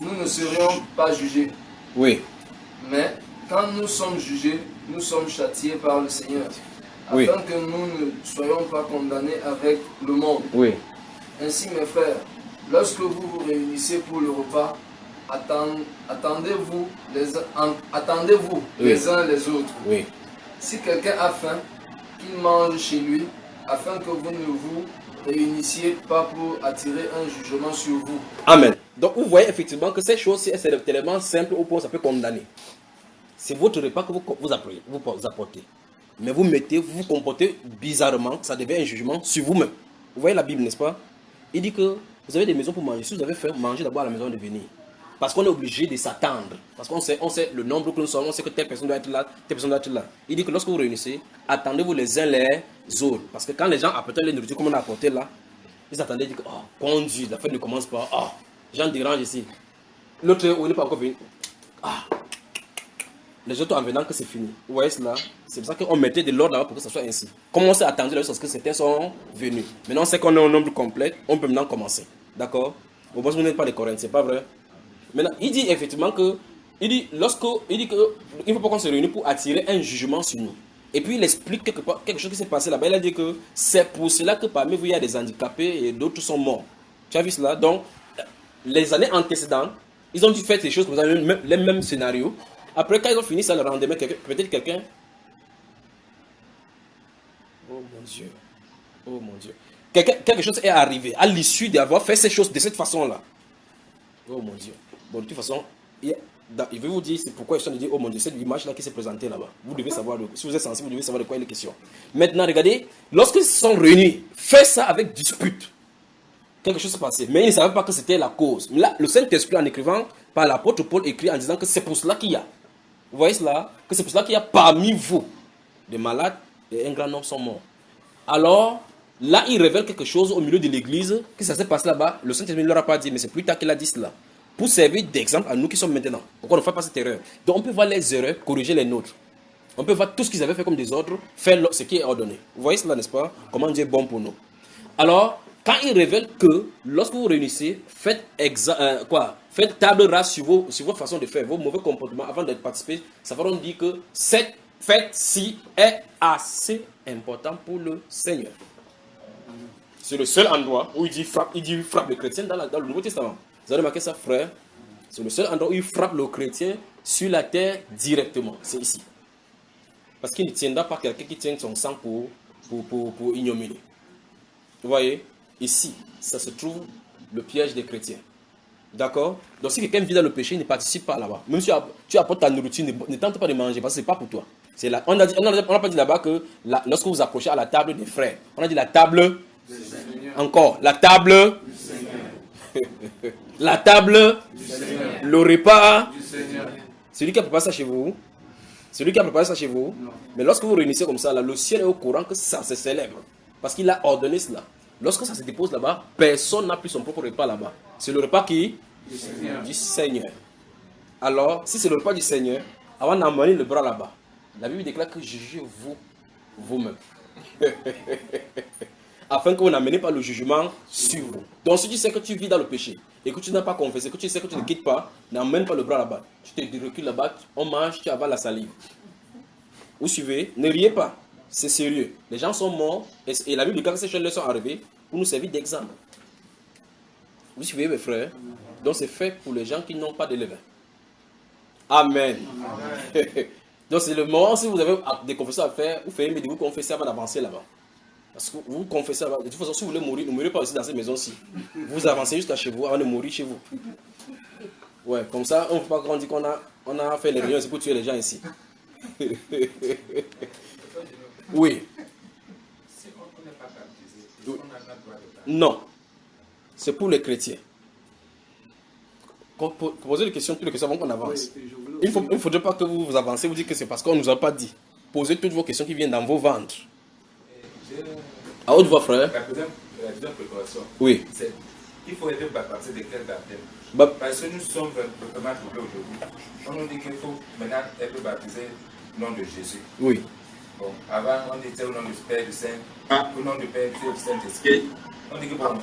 nous ne serions pas jugés. Oui. Mais quand nous sommes jugés, nous sommes châtiés par le Seigneur, afin Oui. que nous ne soyons pas condamnés avec le monde. Oui. Ainsi, mes frères, lorsque vous vous réunissez pour le repas, attendez-vous les uns les autres. Oui. Si quelqu'un a faim, qu'il mange chez lui, afin que vous ne vous réunissiez pas pour attirer un jugement sur vous. Amen. Donc vous voyez effectivement que ces choses, c'est tellement simple au point où ça peut condamner. C'est votre repas que vous apportez. Mais vous vous comportez bizarrement, ça devient un jugement sur vous-même. Vous voyez la Bible, n'est-ce pas? Il dit que vous avez des maisons pour manger. Si vous avez faim, mangez d'abord à la maison de venir. Parce qu'on est obligé de s'attendre. Parce qu'on sait le nombre que nous sommes, on sait que telle personne doit être là, telle personne doit être là. Il dit que lorsque vous réunissez, attendez-vous les uns les autres. Parce que quand les gens apportent les nourritures comme on a apporté là, ils attendaient, ils disent que, oh, conduit, la fête ne commence pas. Oh, j'en dérange ici. L'autre, il n'est pas encore venu. Ah, les autres en venant que c'est fini. Vous voyez cela? C'est pour ça qu'on mettait de l'ordre là pour que ça soit ainsi. Comme on s'est attendu là, parce que certains sont venus. Maintenant, on sait qu'on est au nombre complet, on peut maintenant commencer. D'accord? Au moins, vous n'êtes pas des Corinthiens, c'est pas vrai? Maintenant, il dit effectivement que, il ne faut pas qu'on se réunisse pour attirer un jugement sur nous. Et puis il explique quelque chose qui s'est passé là-bas. Il a dit que c'est pour cela que parmi vous il y a des handicapés et d'autres sont morts. Tu as vu cela? Donc, les années antécédentes, ils ont dû faire ces choses comme ça, les mêmes scénarios. Après, quand ils ont fini ça, le lendemain, peut-être quelqu'un. Oh mon Dieu. Oh mon Dieu. Quelque chose est arrivé à l'issue d'avoir fait ces choses de cette façon-là. Oh mon Dieu. Bon, de toute façon, je vais vous dire c'est pourquoi je suis en train de dire, oh mon Dieu, cette image-là qui s'est présentée là-bas. Vous devez savoir, si vous êtes sensible, vous devez savoir de quoi il est question. Maintenant, regardez, lorsqu'ils se sont réunis, faites ça avec dispute. Quelque chose s'est passé, mais ils ne savaient pas que c'était la cause. Là, le Saint-Esprit, en écrivant par l'apôtre Paul, écrit en disant que c'est pour cela qu'il y a. Vous voyez cela? Que c'est pour cela qu'il y a parmi vous des malades et un grand nombre sont morts. Alors, là, il révèle quelque chose au milieu de l'église, que ça s'est passé là-bas. Le Saint-Esprit ne leur a pas dit, mais c'est plus tard qu'il a dit cela. Pour servir d'exemple à nous qui sommes maintenant. Pourquoi on ne fait pas cette erreur? Donc on peut voir les erreurs, corriger les nôtres. On peut voir tout ce qu'ils avaient fait comme des ordres, faire ce qui est ordonné. Vous voyez cela, n'est-ce pas? Comment Dieu est bon pour nous. Alors, quand il révèle que lorsque vous réunissez, faites table rase sur votre façon de faire, vos mauvais comportements avant de participer, ça va donc dire que cette fête-ci est assez important pour le Seigneur. C'est le seul endroit où il dit frappe le chrétien dans le Nouveau Testament. Vous avez remarqué ça, frère? C'est le seul endroit où il frappe le chrétien sur la terre directement. C'est ici. Parce qu'il ne tiendra pas quelqu'un qui tient son sang pour ignominie. Vous voyez? Ici, ça se trouve le piège des chrétiens. D'accord? Donc si quelqu'un vit dans le péché, il ne participe pas là-bas. Même si tu apportes ta nourriture, ne tente pas de manger parce que ce n'est pas pour toi. On n'a pas dit là-bas que lorsque vous approchez à la table des frères, on a dit la table, encore, la table, la table, le repas, celui qui a préparé ça chez vous, mais lorsque vous réunissez comme ça, là, le ciel est au courant que ça se célèbre, parce qu'il a ordonné cela. Lorsque ça se dépose là-bas, personne n'a plus son propre repas là-bas. C'est le repas qui? Du Seigneur. Alors, si c'est le repas du Seigneur, avant d'emmener le bras là-bas, la Bible déclare que jugez-vous vous-même. Afin que vous n'amenez pas le jugement sur vous. Donc si tu sais que tu vis dans le péché, et que tu n'as pas confessé, que tu sais que tu ne quittes pas, n'emmène pas le bras là-bas. Tu te recules là-bas, on mange, tu avales la salive. Vous suivez? Ne riez pas. C'est sérieux. Les gens sont morts, et la Bible dit que ces choses sont arrivées pour nous servir d'exemple. Vous suivez mes frères? Donc c'est fait pour les gens qui n'ont pas de levain. Amen. Donc c'est le moment, si vous avez des confessions à faire, vous faites, mais vous confessez avant d'avancer là-bas. Parce que vous confessez là-bas. De toute façon, si vous voulez mourir, ne mourrez pas aussi dans cette maison-ci. Vous avancez jusqu'à chez vous avant de mourir chez vous. Ouais, comme ça, on ne peut pas qu'on dit qu'on a fait les réunions, c'est pour tuer les gens ici. Oui. Si on n'est pas baptisé, on a le droit de parler. Non. C'est pour les chrétiens. Posez des questions, toutes les questions avant qu'on avance. Il ne faudrait pas que vous avancez, vous dites que c'est parce qu'on ne nous a pas dit. Posez toutes vos questions qui viennent dans vos ventres. À haute voix, frère. La deuxième préparation, Oui. c'est il faut être baptisé de quel baptême? Parce que nous sommes vraiment trouvés aujourd'hui. On nous dit qu'il faut maintenant être baptisé au nom de Jésus. Oui. Bon, avant, on disait au nom du Père, du Saint, au nom du Père, du Fils et du Saint-Esprit. On dit que bon,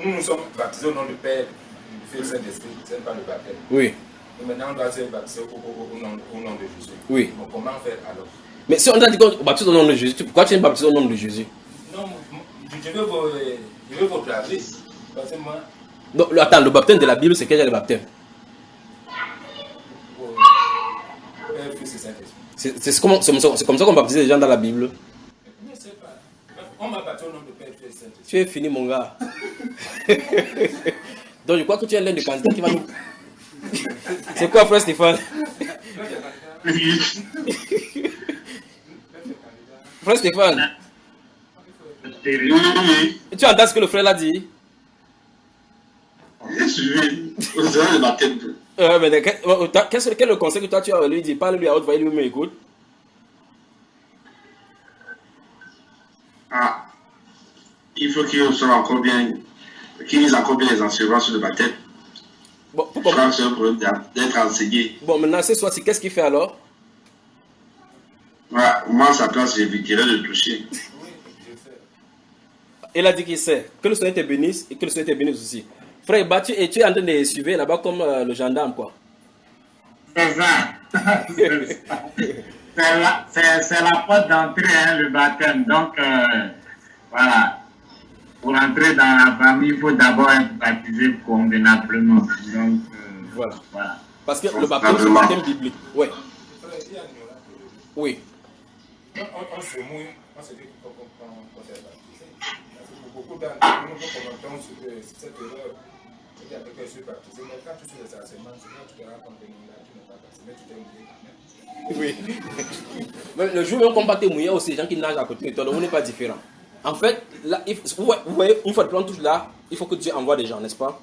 nous sommes baptisés au nom du Père, du Fils et du Saint-Esprit, c'est pas le baptême. Oui. Et maintenant, on doit se baptiser au nom de Jésus. Oui. Bon, comment faire alors? Mais si on a dit qu'on baptise au nom de Jésus, pourquoi tu es baptisé au nom de Jésus? Non, je veux votre avis. Parce que moi. Donc, attends, le baptême de la Bible, c'est quel est le baptême? Père, Fils et Saint-Esprit. C'est comme ça qu'on baptise les gens dans la Bible. Je ne sais pas. On m'a baptisé au nom de Père, Fils et Saint-Esprit. Tu es fini, mon gars. Donc, je crois que tu es l'un des candidats qui va nous. C'est quoi, frère Stéphane? Frère Stéphane, tu entends ce que le frère l'a dit? J'ai suivi. Vous avez le baptême. Mais quel est le conseil que toi tu as lui dit? Parle-lui à haute voix, lui me écoute. Ah, il faut qu'il soit encore bien, qu'il lise encore bien les enseignements sur le baptême. Bon, Je crois que c'est un problème d'être enseigné. Bon, maintenant, ce soir, qu'est-ce qu'il fait alors? Voilà, moi, à sa place, j'éviterais de toucher. Oui, je sais. Il a dit qu'il sait. Que le Seigneur te bénisse et que le Seigneur te bénisse aussi. Frère, tu es en train de suivre là-bas comme le gendarme, quoi. C'est ça. C'est la porte d'entrée, hein, le baptême. Donc, voilà. Pour entrer dans la famille, il faut d'abord être baptisé convenablement. Donc, voilà. Voilà. Parce que le baptême, c'est le baptême biblique. Ouais. Oui. On se mouille, on se dit qu'on s'est baptisé. Parce que pour beaucoup d'entre nous, nous commentons sur cette erreur. Il y a quelqu'un qui est baptisé, mais quand tu suis les enseignements, tu te rends compte que tu n'es pas baptisé, mais tu t'es mouillé. Oui. Mais le jour où on combat tes mouillés aussi, les gens qui nagent à côté de toi, donc on n'est pas différent. En fait, là, vous voyez, une fois de plus, on touche là, il faut que Dieu envoie des gens, n'est-ce pas?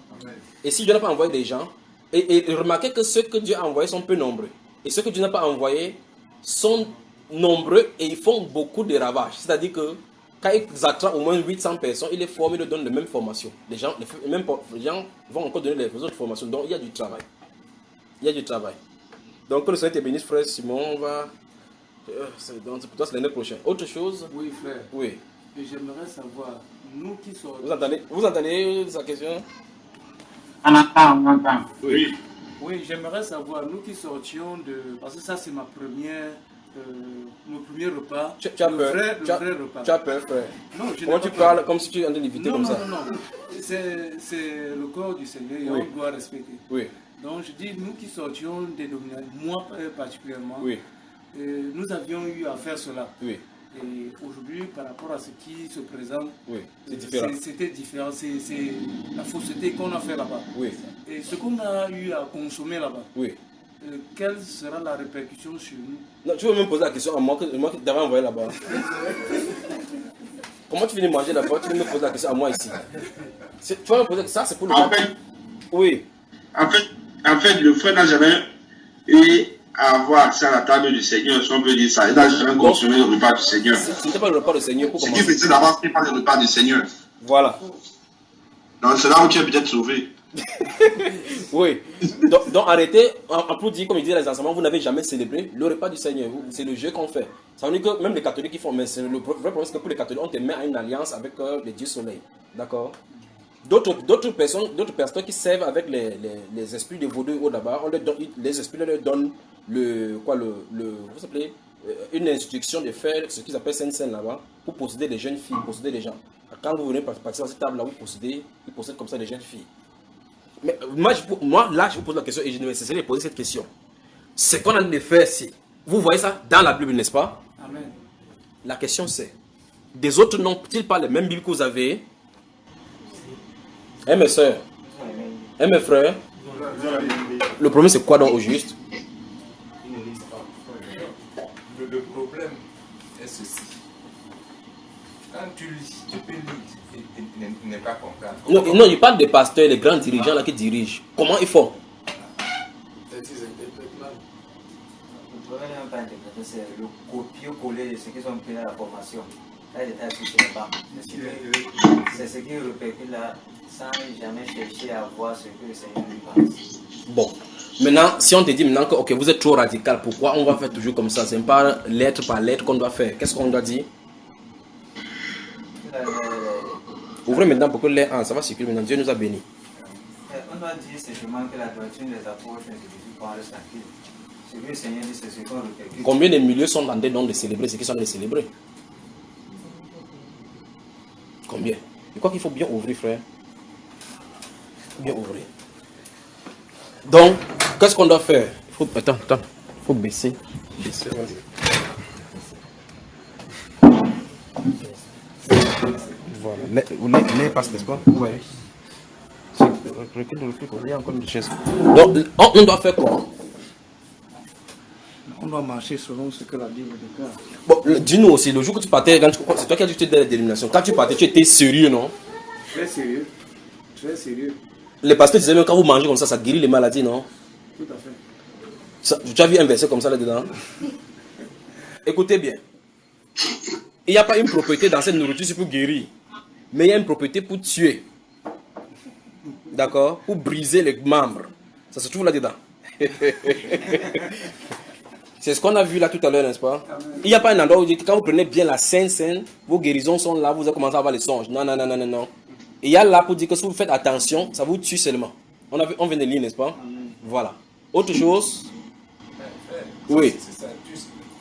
Et si Dieu n'a pas envoyé des gens, et remarquez que ceux que Dieu a envoyés sont peu nombreux. Et ceux que Dieu n'a pas envoyés sont nombreux et ils font beaucoup de ravages. C'est-à-dire que quand ils attrapent au moins 800 personnes, ils les forment, ils leur donnent les mêmes formations. Les gens vont encore donner les autres formations. Donc il y a du travail. Il y a du travail. Donc que le Seigneur te bénisse, frère Simon. Donc pour toi, c'est l'année prochaine. Autre chose? Oui, frère. Oui. Et j'aimerais savoir, nous qui sortons. Vous entendez sa question? On entend. Oui. Oui, j'aimerais savoir, nous qui sortions de... Parce que ça, c'est mon premier repas. Tu as le peur? vrai repas. Tu as peur, frère? Non, je Comment n'ai tu pas peur. parles comme si tu es en train d'éviter comme ça? Non. C'est le corps du Seigneur et Oui. on doit respecter. Oui. Donc, je dis, nous qui sortions des dominations, moi particulièrement, Oui. nous avions eu à faire cela. Oui. Et aujourd'hui, par rapport à ce qui se présente, Oui. C'est différent. C'était différent. C'est la fausseté qu'on a fait là-bas. Oui. Et ce qu'on a eu à consommer là-bas, Oui. quelle sera la répercussion sur nous? Non, tu veux même poser la question à moi qui t'avais envoyé là-bas. Comment tu viens de manger là-bas? Tu veux me poser la question à moi ici. Tu vas me poser ça, c'est pour le En temps. fait, Oui. en fait, le frère n'a jamais eu à avoir accès à la table du Seigneur, si on peut dire ça. Il n'a jamais consommé le repas du Seigneur. Ce n'était pas le repas du Seigneur pour Ce qui commencer. faisait d'abord, ce n'est pas le repas du Seigneur. Voilà. Donc, c'est là où tu es peut-être sauvé. Oui. Donc arrêtez, pour dire, comme il dit les enseignements, vous n'avez jamais célébré le repas du Seigneur. C'est le jeu qu'on fait. Ça veut dire que même les catholiques qui font, mais c'est le vrai problème, c'est que pour les catholiques, on te met à une alliance avec le Dieu Soleil. D'accord? D'autres personnes qui servent avec les esprits de vaudou au là-bas, les esprits leur donnent vous s'appelez, une instruction de faire ce qu'ils appellent Saint-Saint là-bas pour posséder les jeunes filles, posséder les gens. Quand vous venez participer à cette table là, ils possèdent comme ça les jeunes filles. Mais moi, là, je vous pose la question et je ne vais cesser de poser cette question. Ce qu'on a de faire, c'est, vous voyez ça dans la Bible, n'est-ce pas? Amen. La question c'est, des autres n'ont-ils pas les mêmes Bibles que vous avez? Mes soeurs, mes frères, le problème c'est quoi donc au juste? Le problème est ceci. Quand tu lis, tu peux lire et ne pas comprendre. Non, il parle des pasteurs, les grands dirigeants là qui dirigent. Comment ils font? Le problème n'est pas interprété, c'est le copier-coller de ce qu'ils ont pris à la formation. Là, il est assis sur les bancs. C'est ce qui répercute là, sans jamais chercher à voir ce que le Seigneur lui pense. Bon. Maintenant, si on te dit maintenant que okay, vous êtes trop radical, pourquoi on va faire toujours comme ça? C'est pas lettre par lettre qu'on doit faire. Qu'est-ce qu'on doit dire? Ouvrez maintenant pour que l'air, ça va circuler maintenant. Dieu nous a bénis. On doit dire simplement que la doctrine des apôtres, c'est Jésus qu'on reste tranquille. Ce que le Seigneur dit, c'est ce qu'on répercute. Combien de milieux sont en train de célébrer ce qu'ils sont en train de célébrer? Combien? Je crois qu'il faut bien ouvrir, frère. Bien ouvrir. Donc, qu'est-ce qu'on doit faire? Attends. Il faut baisser. Voilà. L'air passe, n'est-ce pas? Oui. Il y a encore une chaise. Donc, on doit faire quoi? On doit marcher selon ce que la Bible déclare. Bon, dis-nous aussi, le jour que tu partais, c'est toi qui as dit que tu étais dans la dénomination. Quand tu partais, tu étais sérieux, non? Très sérieux. Très sérieux. Les pasteurs disaient même quand vous mangez comme ça guérit les maladies, non? Tout à fait. Ça, tu as vu un verset comme ça là-dedans? Écoutez bien. Il n'y a pas une propriété dans cette nourriture, c'est pour guérir. Mais il y a une propriété pour tuer. D'accord? Pour briser les membres. Ça se trouve là-dedans. C'est ce qu'on a vu là tout à l'heure, n'est-ce pas? Il n'y a pas un endroit où dit que quand vous prenez bien la Sainte, vos guérisons sont là, vous allez commencer à avoir les songes. Non. Et il y a là pour dire que si vous faites attention, ça vous tue seulement. On vient de lire, n'est-ce pas? Voilà. Autre chose? Oui.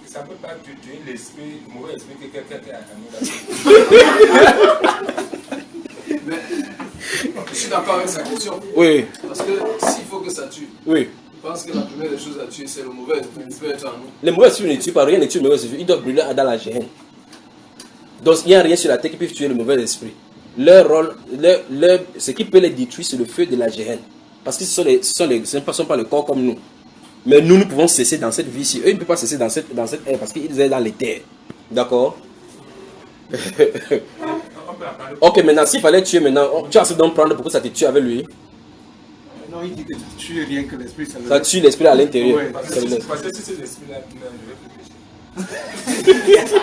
Ça ne peut pas tuer l'esprit, le mauvais esprit que quelqu'un a amené là. Je suis d'accord avec sa question. Oui. Parce que s'il faut que ça tue, Oui. je pense que la première des choses à tuer, c'est le mauvais esprit qui peut être en nous. Les mauvais esprits ne tuent pas, rien ne tue le mauvais esprit. Ils doivent brûler dans la géhenne. Donc il n'y a rien sur la terre qui peut tuer le mauvais esprit. Leur rôle, ce qui peut les détruire, c'est le feu de la géhenne. Parce que ce ne sont pas le corps comme nous. Mais nous pouvons cesser dans cette vie-ci. Eux, ils ne peuvent pas cesser dans cette ère parce qu'ils sont dans les terres. D'accord? Ok, maintenant, s'il fallait tuer maintenant, tu as assez d'en prendre pour que ça te tue avec lui. Non, il dit que tu tues rien que l'esprit. Ça tue l'esprit à l'intérieur. Ouais. Parce que si c'est l'esprit-là, je vais plus pécher.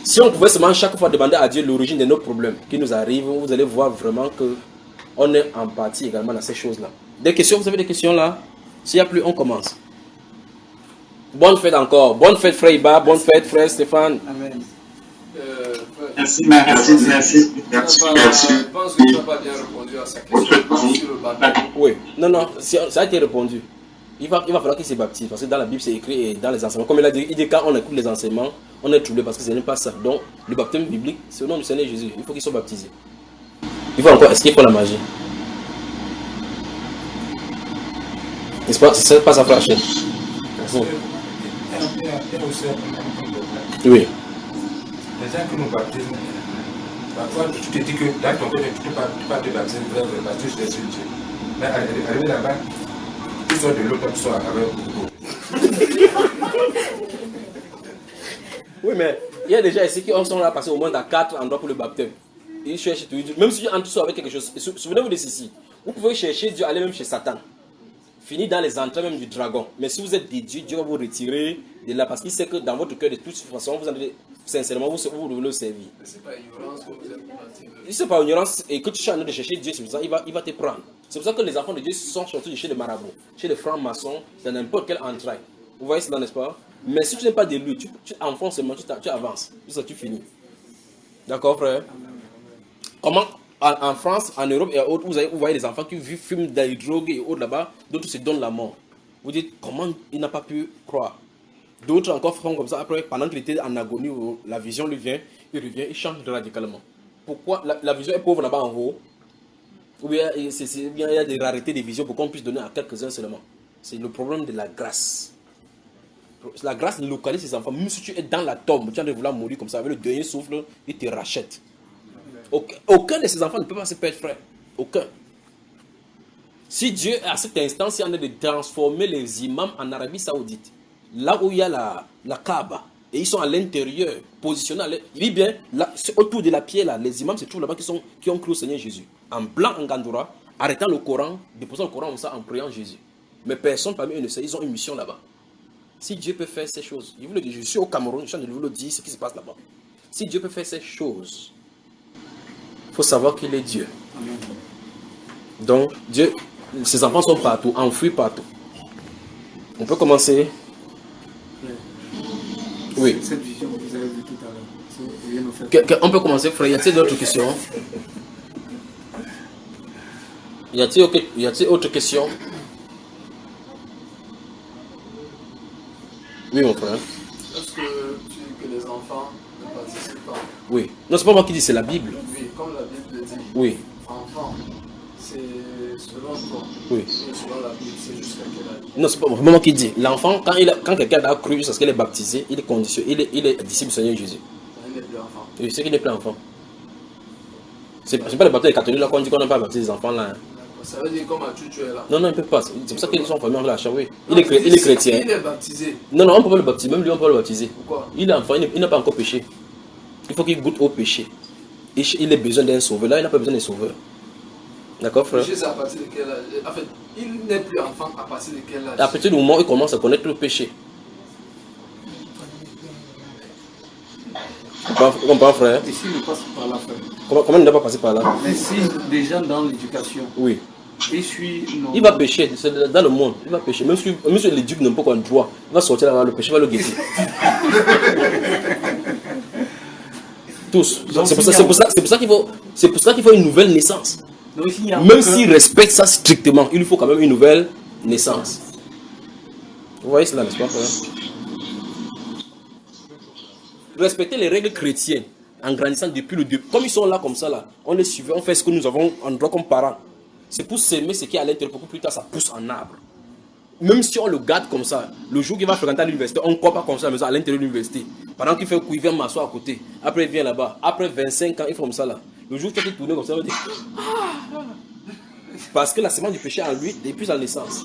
Si on pouvait seulement chaque fois demander à Dieu l'origine de nos problèmes qui nous arrivent, vous allez voir vraiment qu'on est en partie également dans ces choses-là. Des questions, vous avez des questions là? S'il n'y a plus, on commence. Bonne fête encore. Bonne fête frère Iba, bonne fête frère Stéphane. Amen. Merci. Je pense que tu n'as pas bien répondu à sa question sur le baptême. Oui, non, ça a été répondu. Il va falloir qu'il se baptise, parce que dans la Bible c'est écrit et dans les enseignements. Comme il dit quand on écoute les enseignements, on est troublé parce que ce n'est pas ça. Donc le baptême biblique, c'est au nom du Seigneur Jésus. Il faut qu'il soit baptisé. Il faut encore, est-ce qu'il faut la magie? N'est-ce pas, c'est pas sa frère Hachette. Oui. Les gens qui nous baptisent, parfois tu te dis que dans ton cœur, tu ne peux pas te baptiser vrai, parce que je suis sur Dieu. Mais arrivé là-bas, tu sors de l'eau, tu sors avec. Oui, mais il y a déjà ici qui sont là passés au moins dans 4 endroits pour le baptême. Ils cherchent tout. Même si tu entres avec quelque chose, souvenez-vous de ceci. Vous pouvez chercher Dieu, aller même chez Satan. Finir dans les entrées même du dragon. Mais si vous êtes dédié, Dieu va vous retirer de là parce qu'il sait que dans votre cœur, de toute façon, vous allez sincèrement, vous devez le servir. C'est pas ignorance que vous êtes parti. Si c'est pas ignorance et que tu cherches de chercher Dieu, c'est pour ça il va te prendre. C'est pour ça que les enfants de Dieu sont sortis chez les marabouts, chez les francs-maçons, dans n'importe quel entraille. Vous voyez cela, n'est-ce pas? Mais si tu n'es pas de lui, tu enfonces seulement, tu avances. Ça, tu finis. D'accord, frère? Comment en France, en Europe et autres, vous voyez des enfants qui fument des drogues et autres là-bas, d'autres se donnent la mort. Vous dites, comment il n'a pas pu croire? D'autres encore font comme ça, après, pendant qu'il était en agonie, la vision lui vient, il revient, il change radicalement. Pourquoi la vision est pauvre là-bas en haut? Ou bien il y a des raretés de vision pour qu'on puisse donner à quelques-uns seulement. C'est le problème de la grâce. La grâce localise ces enfants. Même si tu es dans la tombe, tu es en train de vouloir mourir comme ça, avec le dernier souffle, il te rachète. Aucun de ces enfants ne peut pas se perdre, frère. Aucun. Si Dieu, à cet instant, est en train de transformer les imams en Arabie Saoudite, là où il y a la Kaaba, et ils sont à l'intérieur, positionnés, il dit bien, là, autour de la pierre, là, les imams se trouvent là-bas qui ont cru au Seigneur Jésus. En blanc, en Gandoura, arrêtant le Coran, déposant le Coran comme ça, en priant Jésus. Mais personne parmi eux ne sait, ils ont une mission là-bas. Si Dieu peut faire ces choses, il vous le dit, je suis au Cameroun, je suis en train de vous le dire ce qui se passe là-bas. Si Dieu peut faire ces choses, il faut savoir qu'il est Dieu. Donc, Dieu, ses enfants sont partout, enfouis partout. On peut commencer. Oui. Cette vision que vous avez vue tout à l'heure, on peut commencer, frère. Y a-t-il d'autres questions? Y a-t-il autre question? Oui, mon frère. Est-ce que tu dis que les enfants ne participent pas? Oui. Non, c'est pas moi qui dis, c'est la Bible. Oui, comme la Bible dit. Oui. Enfant, c'est selon toi. Oui. Selon la Bible, c'est jusqu'à quel âge? Non, c'est pas moi qui dis. L'enfant, quand quelqu'un a cru jusqu'à ce qu'il est baptisé, il est conditionné, il est disciple du Seigneur Jésus. Il n'est plus enfant. Oui, c'est qu'il n'est plus enfant. C'est pas le baptême des catholiques là qu'on dit qu'on n'a pas baptisé les enfants là. Ça veut dire comment tu es là. Non, il ne peut pas. C'est pour ça qu'ils sont formés en la oui. Il est chrétien. Il est baptisé. Non, on ne peut pas le baptiser. Même lui, on peut le baptiser. Pourquoi? Il est enfant, il n'a pas encore péché. Il faut qu'il goûte au péché. Il a besoin d'un sauveur. Là, il n'a pas besoin d'un sauveur. D'accord, frère? Péché, c'est à partir de quel âge? En fait, il n'est plus enfant à partir de quel âge? À partir du moment où il commence à connaître le péché. Tu comprends, frère? Et s'il ne passe par là, frère? Comment il n'a pas passé par là? Mais si déjà dans l'éducation, Oui. il va pécher, c'est dans le monde, il va pécher. Même si l'éduque n'a pas qu'on droit, il va sortir là, le péché va le guetter. Tous. C'est pour ça qu'il faut une nouvelle naissance. Donc, même s'il respecte ça strictement, il lui faut quand même une nouvelle naissance. Vous voyez cela, n'est-ce pas, frère? Respecter les règles chrétiennes en grandissant depuis le début. Comme ils sont là comme ça, là, on les suit, on fait ce que nous avons en droit comme parents. C'est pour s'aimer ce qui est à l'intérieur, pour que plus tard ça pousse en arbre. Même si on le garde comme ça, le jour qu'il va fréquenter à l'université, on ne croit pas comme ça à l'intérieur de l'université. Pendant qu'il fait coup, il vient m'asseoir à côté. Après, il vient là-bas. Après 25 ans, il fait comme ça là. Le jour où tu vas te tourner comme ça, il va dire parce que la semence du péché en lui, depuis sa naissance.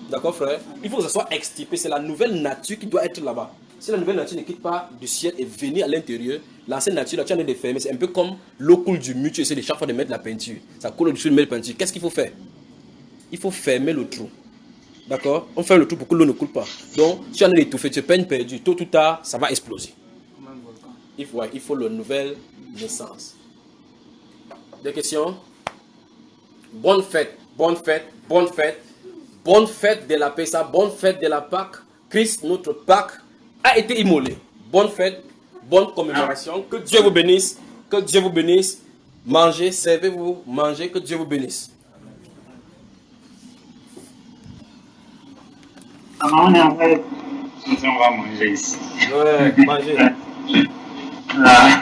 D'accord, frère? Il faut que ça soit extirpé. C'est la nouvelle nature qui doit être là-bas. Si la nouvelle nature ne quitte pas du ciel et venir à l'intérieur, l'ancienne nature, là, tu as de fermer. C'est un peu comme l'eau coule du mur, tu essaies de chaque fois de mettre la peinture. Ça coule au-dessus de mettre la peinture. Qu'est-ce qu'il faut faire? Il faut fermer le trou. D'accord? On ferme le trou pour que l'eau ne coule pas. Donc, si tu en as étouffé, tu es peine perdue, tôt ou tard, ça va exploser. Il faut la nouvelle naissance. Des questions? Bonne fête, bonne fête, bonne fête. Bonne fête de la Pessa, bonne fête de la Pâque. Christ, notre Pâque, a été immolé. Bonne fête, bonne commémoration. Que Dieu vous bénisse. Que Dieu vous bénisse. Mangez, servez-vous, mangez, que Dieu vous bénisse. On va manger ici. Ouais, mangez. Ah.